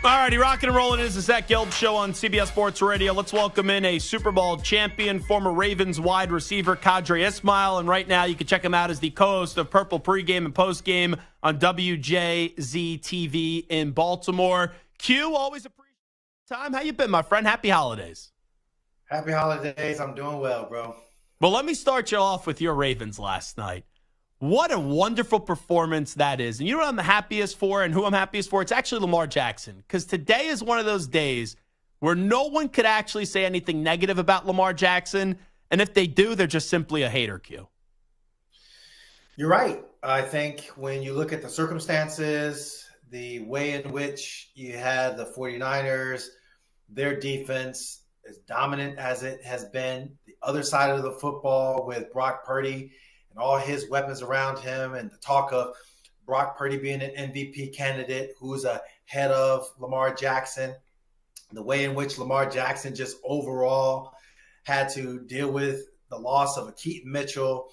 All righty, rocking and rolling. It is the Zach Gelb Show on CBS Sports Radio. Let's welcome in a Super Bowl champion, former Ravens wide receiver, Qadry Ismail. And right now you can check him out as the co-host of Purple Pregame and Postgame on WJZ-TV in Baltimore. Q, always appreciate the time. How you been, my friend? Happy holidays. Happy holidays. I'm doing well, bro. Well, let me start you off with your Ravens last night. What a wonderful performance that is. And you know what I'm the happiest for and who I'm happiest for? It's actually Lamar Jackson. Because today is one of those days where no one could actually say anything negative about Lamar Jackson. And if they do, they're just simply a hater, Q. You're right. I think when you look at the circumstances, the way in which you had the 49ers, their defense, as dominant as it has been, the other side of the football with Brock Purdy and all his weapons around him, and the talk of Brock Purdy being an MVP candidate who's ahead of Lamar Jackson, the way in which Lamar Jackson just overall had to deal with the loss of a Keaton Mitchell,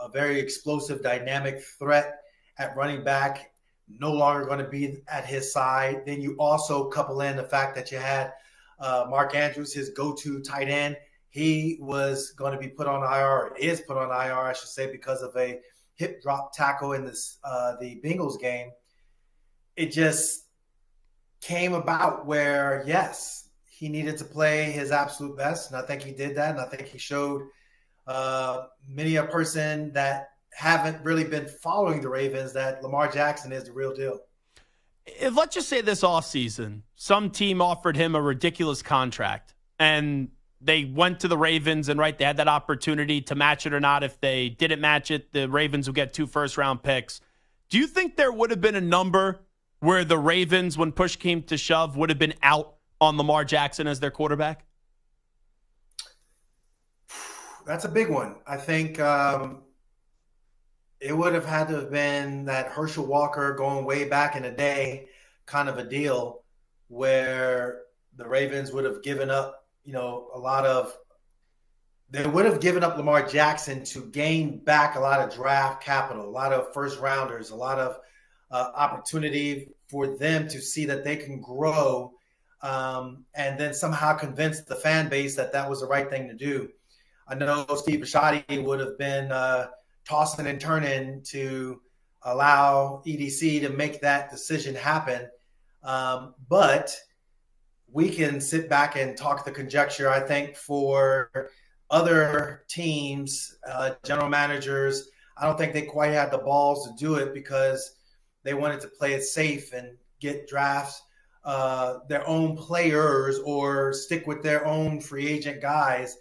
a very explosive, dynamic threat at running back, no longer going to be at his side. Then you also couple in the fact that you had Mark Andrews, his go-to tight end. He was going to be put on IR, or is put on IR, I should say, because of a hip drop tackle in this the Bengals game. It just came about where, yes, he needed to play his absolute best, and I think he did that, and I think he showed many a person that haven't really been following the Ravens that Lamar Jackson is the real deal. If, let's just say this offseason, some team offered him a ridiculous contract, and they went to the Ravens, and they had that opportunity to match it or not. If they didn't match it, the Ravens would get 2 first-round picks. Do you think there would have been a number where the Ravens, when push came to shove, would have been out on Lamar Jackson as their quarterback? That's a big one. I think it would have had to have been that Herschel Walker going way back in the day kind of a deal where the Ravens would have given up, they would have given up Lamar Jackson to gain back a lot of draft capital, a lot of first rounders, a lot of opportunity for them to see that they can grow, and then somehow convince the fan base that that was the right thing to do. I know Steve Bisciotti would have been tossing and turning to allow EDC to make that decision happen. But we can sit back and talk the conjecture. I think for other teams, general managers, I don't think they quite had the balls to do it because they wanted to play it safe and get drafts their own players or stick with their own free agent guys.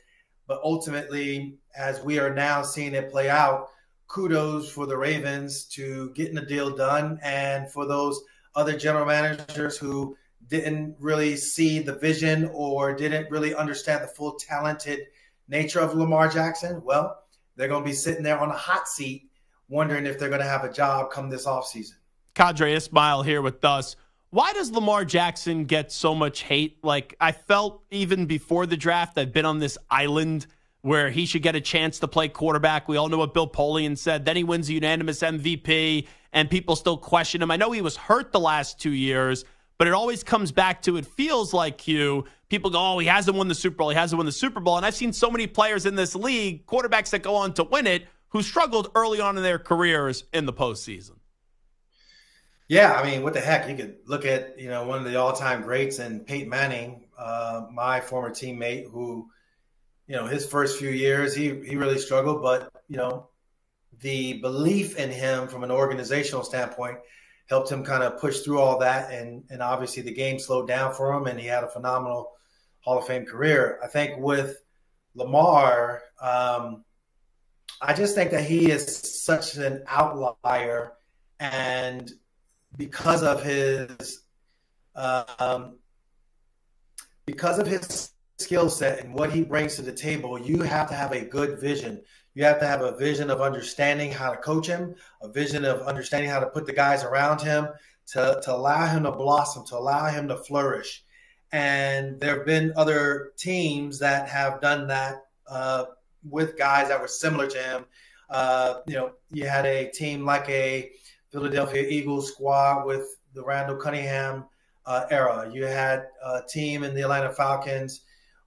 But ultimately, as we are now seeing it play out, kudos for the Ravens to getting the deal done, and for those other general managers who didn't really see the vision or didn't really understand the full talented nature of Lamar Jackson. Well, they're going to be sitting there on a hot seat wondering if they're going to have a job come this offseason. Qadry Ismail here with us. Why does Lamar Jackson get so much hate? Like, I felt even before the draft, I've been on this island where he should get a chance to play quarterback. We all know what Bill Polian said. Then he wins the unanimous MVP, and people still question him. I know he was hurt the last 2 years, but it always comes back to, it feels like, people go, oh, he hasn't won the Super Bowl. He hasn't won the Super Bowl. And I've seen so many players in this league, quarterbacks that go on to win it, who struggled early on in their careers in the postseason. Yeah, I mean, what the heck? You could look at, one of the all-time greats in Peyton Manning, my former teammate, who, his first few years, he really struggled. But, the belief in him from an organizational standpoint helped him kind of push through all that. And obviously the game slowed down for him, and he had a phenomenal Hall of Fame career. I think with Lamar, I just think that he is such an outlier, and because of his skill set and what he brings to the table, you have to have a good vision. You have to have a vision of understanding how to coach him, a vision of understanding how to put the guys around him to allow him to blossom, to allow him to flourish. And there have been other teams that have done that with guys that were similar to him. You had a team like a Philadelphia Eagles squad with the Randall Cunningham era. You had a team in the Atlanta Falcons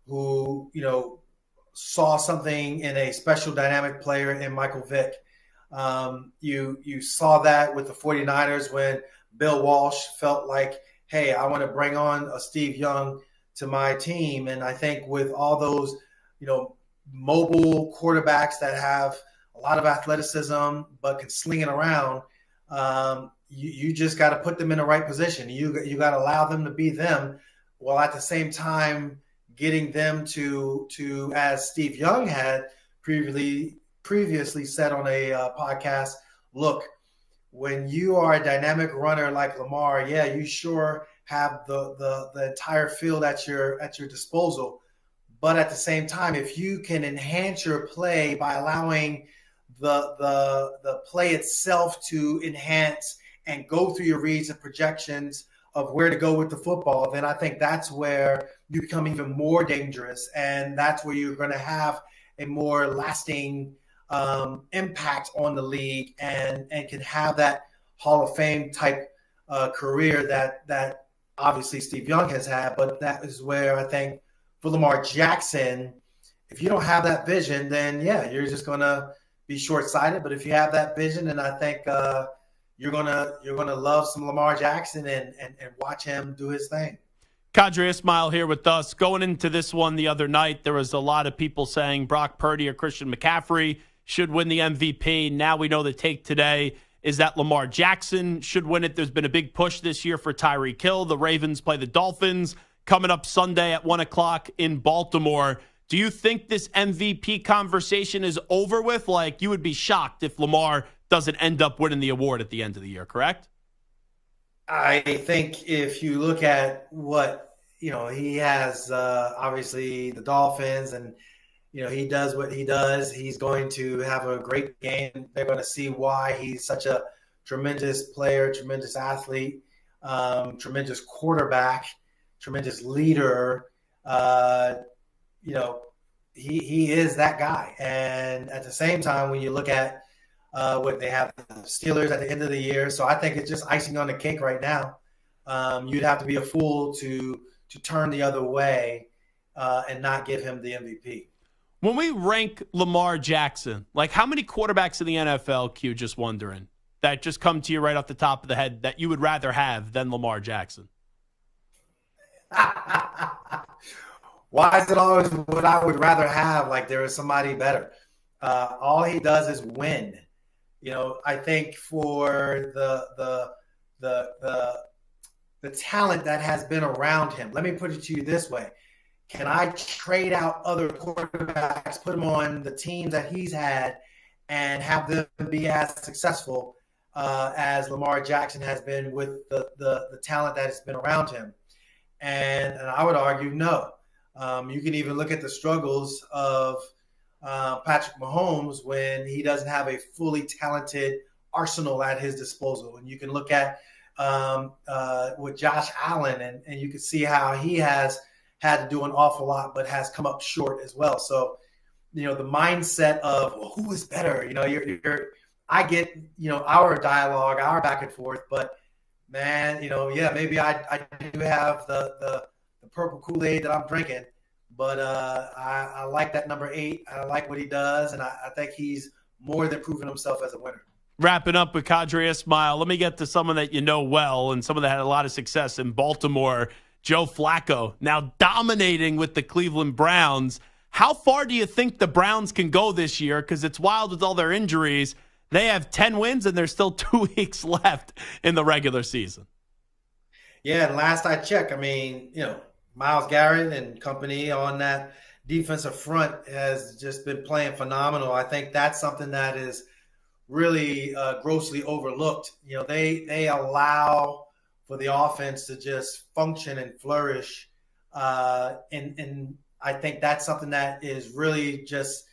who, saw something in a special dynamic player in Michael Vick. You saw that with the 49ers when Bill Walsh felt like, hey, I want to bring on a Steve Young to my team. And I think with all those, mobile quarterbacks that have a lot of athleticism but can sling it around, you just got to put them in the right position. You got to allow them to be them, while at the same time getting them to as Steve Young had previously said on a podcast, look, when you are a dynamic runner like Lamar, yeah, you sure have the entire field at your disposal. But at the same time, if you can enhance your play by allowing the play itself to enhance and go through your reads and projections of where to go with the football, then I think that's where you become even more dangerous. And that's where you're going to have a more lasting impact on the league and can have that Hall of Fame type career that obviously Steve Young has had. But that is where I think for Lamar Jackson, if you don't have that vision, then yeah, you're just going to be short-sighted. But if you have that vision, then I think you're gonna love some Lamar Jackson and watch him do his thing. Qadry Ismail here with us. Going into this one the other night, there was a lot of people saying Brock Purdy or Christian McCaffrey should win the MVP. Now we know the take today is that Lamar Jackson should win it. There's been a big push this year for Tyreek Hill. The Ravens play the Dolphins coming up Sunday at 1 o'clock in Baltimore. Do you think this MVP conversation is over with? Like, you would be shocked if Lamar doesn't end up winning the award at the end of the year, correct? I think if you look at what, he has, obviously the Dolphins, and, he does what he does, he's going to have a great game. They're going to see why he's such a tremendous player, tremendous athlete, tremendous quarterback, tremendous leader. He is that guy. And at the same time, when you look at what they have, the Steelers at the end of the year, so I think it's just icing on the cake right now. You'd have to be a fool to turn the other way and not give him the MVP. When we rank Lamar Jackson, like how many quarterbacks in the NFL, Q, just wondering, that just come to you right off the top of the head that you would rather have than Lamar Jackson? Why is it always what I would rather have? Like there is somebody better. All he does is win. I think for the talent that has been around him. Let me put it to you this way: can I trade out other quarterbacks, put them on the teams that he's had, and have them be as successful as Lamar Jackson has been with the talent that has been around him? And I would argue no. You can even look at the struggles of Patrick Mahomes when he doesn't have a fully talented arsenal at his disposal. And you can look at with Josh Allen, and you can see how he has had to do an awful lot, but has come up short as well. So, the mindset of, well, who is better? I get, our dialogue, our back and forth, but man, maybe I do have the purple Kool-Aid that I'm drinking, but I like that number 8. I like what he does, and I think he's more than proven himself as a winner. Wrapping up with Qadry Ismail, let me get to someone that you know well and someone that had a lot of success in Baltimore, Joe Flacco, now dominating with the Cleveland Browns. How far do you think the Browns can go this year? Because it's wild with all their injuries. They have 10 wins, and there's still 2 weeks left in the regular season. Yeah, and last I checked, Myles Garrett and company on that defensive front has just been playing phenomenal. I think that's something that is really grossly overlooked. They allow for the offense to just function and flourish. And I think that's something that is really just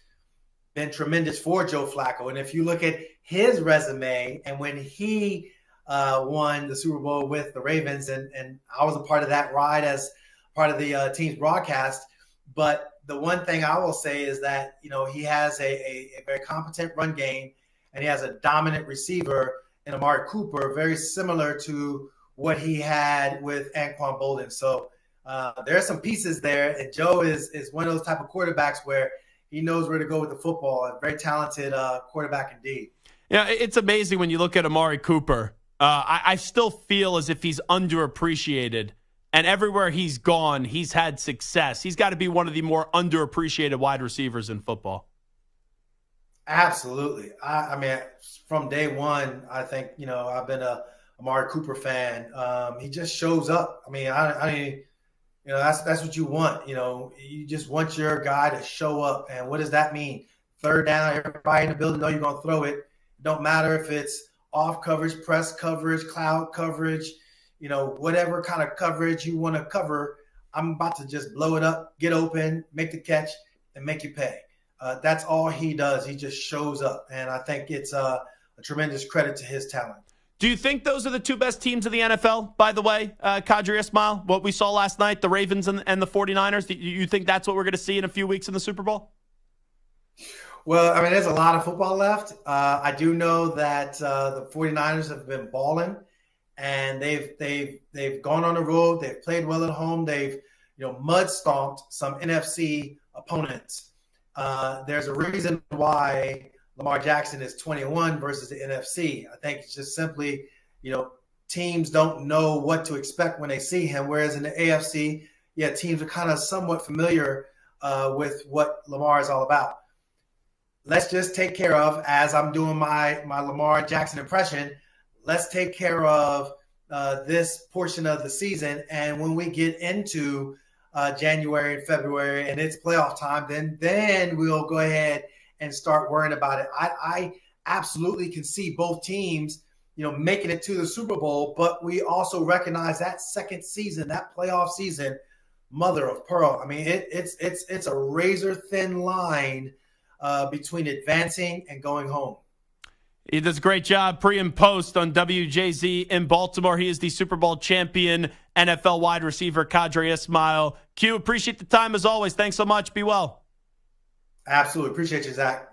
been tremendous for Joe Flacco. And if you look at his resume and when he won the Super Bowl with the Ravens, and I was a part of that ride as part of the team's broadcast. But the one thing I will say is that, he has a very competent run game, and he has a dominant receiver in Amari Cooper, very similar to what he had with Anquan Bolden. So there are some pieces there, and Joe is one of those type of quarterbacks where he knows where to go with the football. A very talented quarterback indeed. Yeah, it's amazing when you look at Amari Cooper. I still feel as if he's underappreciated. And everywhere he's gone, he's had success. He's got to be one of the more underappreciated wide receivers in football. Absolutely. I mean, from day one, I think, I've been a Amari Cooper fan. He just shows up. I mean, that's what you want. You just want your guy to show up. And what does that mean? Third down, everybody in the building know you're going to throw it. Don't matter if it's off coverage, press coverage, cloud coverage, whatever kind of coverage you want to cover. I'm about to just blow it up, get open, make the catch, and make you pay. That's all he does. He just shows up. And I think it's a tremendous credit to his talent. Do you think those are the two best teams in the NFL, by the way, Qadry, Ismail? What we saw last night, the Ravens and the 49ers, do you think that's what we're going to see in a few weeks in the Super Bowl? Well, I mean, there's a lot of football left. I do know that the 49ers have been balling, and they've gone on the road. They've played well at home. They've mud stomped some NFC opponents. There's a reason why Lamar Jackson is 21 versus the NFC. I think it's just simply, teams don't know what to expect when they see him. Whereas in the AFC, teams are kind of somewhat familiar with what Lamar is all about. Let's just take care of, as I'm doing my Lamar Jackson impression, let's take care of this portion of the season. And when we get into January and February and it's playoff time, then we'll go ahead and start worrying about it. I absolutely can see both teams, making it to the Super Bowl, but we also recognize that second season, that playoff season, mother of pearl. I mean, it's a razor thin line between advancing and going home. He does a great job pre and post on WJZ in Baltimore. He is the Super Bowl champion NFL wide receiver, Qadry Ismail. Q, appreciate the time as always. Thanks so much. Be well. Absolutely. Appreciate you, Zach.